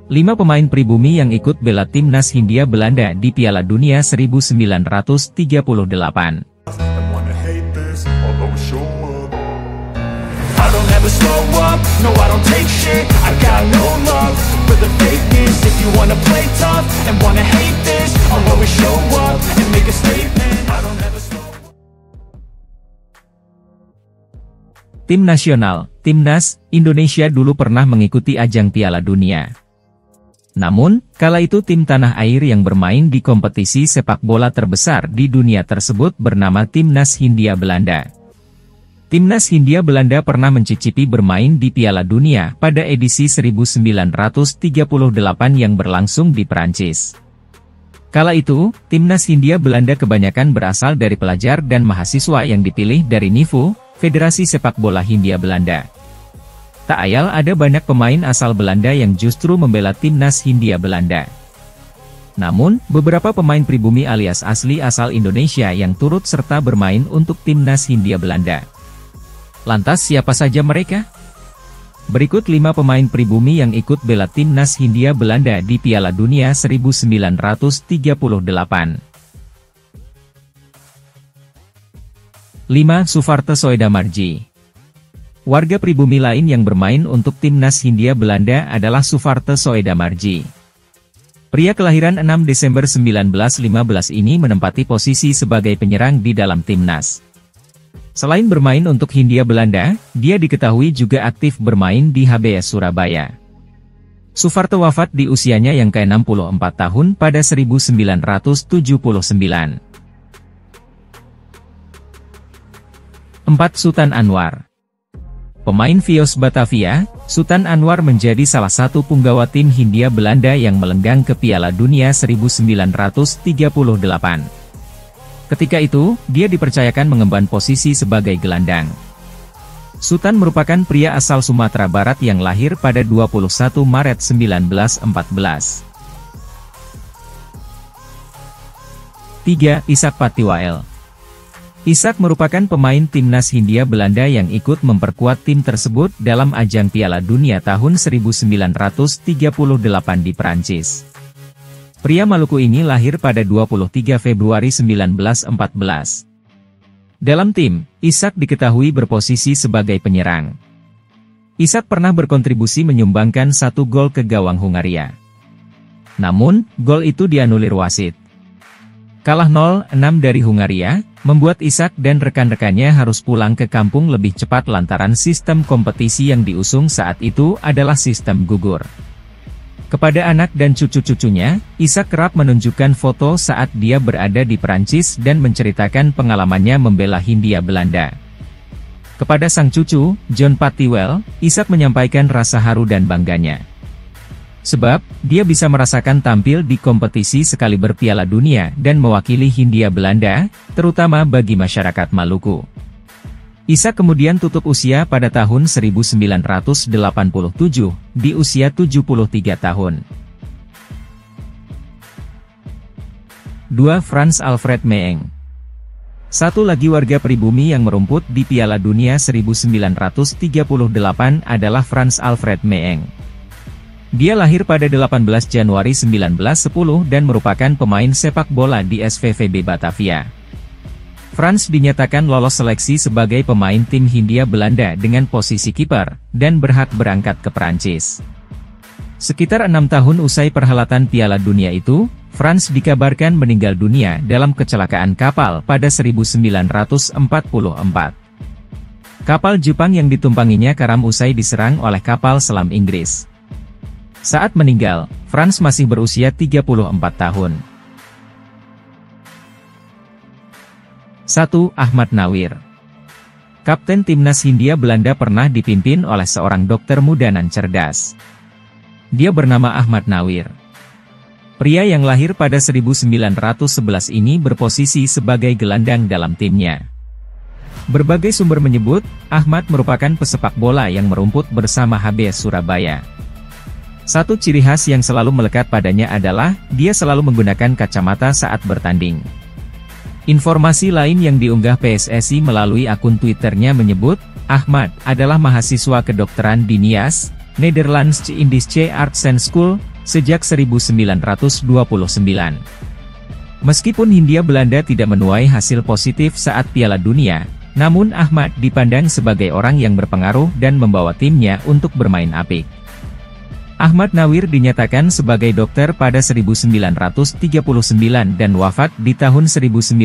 5 pemain pribumi yang ikut bela timnas Hindia Belanda di Piala Dunia 1938. Tim nasional, Timnas, Indonesia dulu pernah mengikuti ajang Piala Dunia. Namun, kala itu tim tanah air yang bermain di kompetisi sepak bola terbesar di dunia tersebut bernama Timnas Hindia Belanda. Timnas Hindia Belanda pernah mencicipi bermain di Piala Dunia pada edisi 1938 yang berlangsung di Perancis. Kala itu, Timnas Hindia Belanda kebanyakan berasal dari pelajar dan mahasiswa yang dipilih dari NIVU, Federasi Sepak Bola Hindia Belanda. Tak ayal ada banyak pemain asal Belanda yang justru membela Timnas Hindia Belanda. Namun, beberapa pemain pribumi alias asli asal Indonesia yang turut serta bermain untuk Timnas Hindia Belanda. Lantas siapa saja mereka? Berikut 5 pemain pribumi yang ikut bela Timnas Hindia Belanda di Piala Dunia 1938. 5. Suvarto Soedamarji. Warga pribumi lain yang bermain untuk Timnas Hindia Belanda adalah Suvarto Soedamarji. Pria kelahiran 6 Desember 1915 ini menempati posisi sebagai penyerang di dalam timnas. Selain bermain untuk Hindia Belanda, dia diketahui juga aktif bermain di HBS Surabaya. Suvarto wafat di usianya yang ke-64 tahun pada 1979. 4. Sutan Anwar. Pemain Vios Batavia, Sutan Anwar menjadi salah satu punggawa tim Hindia Belanda yang melenggang ke Piala Dunia 1938. Ketika itu, dia dipercayakan mengemban posisi sebagai gelandang. Sutan merupakan pria asal Sumatera Barat yang lahir pada 21 Maret 1914. 3. Ishak Patiwael. Ishak merupakan pemain timnas Hindia Belanda yang ikut memperkuat tim tersebut dalam ajang Piala Dunia tahun 1938 di Perancis. Pria Maluku ini lahir pada 23 Februari 1914. Dalam tim, Ishak diketahui berposisi sebagai penyerang. Ishak pernah berkontribusi menyumbangkan 1 gol ke gawang Hungaria. Namun, gol itu dianulir wasit. Kalah 0-6 dari Hungaria, membuat Ishak dan rekan-rekannya harus pulang ke kampung lebih cepat lantaran sistem kompetisi yang diusung saat itu adalah sistem gugur. Kepada anak dan cucu-cucunya, Ishak kerap menunjukkan foto saat dia berada di Perancis dan menceritakan pengalamannya membela Hindia Belanda. Kepada sang cucu, John Patiwel, Ishak menyampaikan rasa haru dan bangganya. Sebab, dia bisa merasakan tampil di kompetisi sekaliber Piala Dunia dan mewakili Hindia Belanda, terutama bagi masyarakat Maluku. Ishak kemudian tutup usia pada tahun 1987, di usia 73 tahun. 2. Frans Alfred Meeng. Satu lagi warga pribumi yang merumput di Piala Dunia 1938 adalah Frans Alfred Meeng. Dia lahir pada 18 Januari 1910 dan merupakan pemain sepak bola di SVVB Batavia. Frans dinyatakan lolos seleksi sebagai pemain tim Hindia Belanda dengan posisi kiper, dan berhak berangkat ke Perancis. Sekitar 6 tahun usai perhelatan Piala Dunia itu, Frans dikabarkan meninggal dunia dalam kecelakaan kapal pada 1944. Kapal Jepang yang ditumpanginya karam usai diserang oleh kapal selam Inggris. Saat meninggal, Frans masih berusia 34 tahun. 1. Ahmad Nawir. Kapten Timnas Hindia Belanda pernah dipimpin oleh seorang dokter muda nan cerdas. Dia bernama Ahmad Nawir. Pria yang lahir pada 1911 ini berposisi sebagai gelandang dalam timnya. Berbagai sumber menyebut, Ahmad merupakan pesepak bola yang merumput bersama HBS Surabaya. Satu ciri khas yang selalu melekat padanya adalah, dia selalu menggunakan kacamata saat bertanding. Informasi lain yang diunggah PSSI melalui akun Twitternya menyebut, Ahmad adalah mahasiswa kedokteran di NIAS, Netherlands Indische Artsen School, sejak 1929. Meskipun Hindia Belanda tidak menuai hasil positif saat Piala Dunia, namun Ahmad dipandang sebagai orang yang berpengaruh dan membawa timnya untuk bermain apik. Ahmad Nawir dinyatakan sebagai dokter pada 1939 dan wafat di tahun 1995.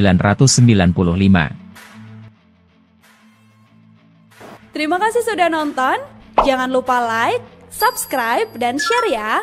Terima kasih sudah nonton, jangan lupa like, subscribe, dan share ya!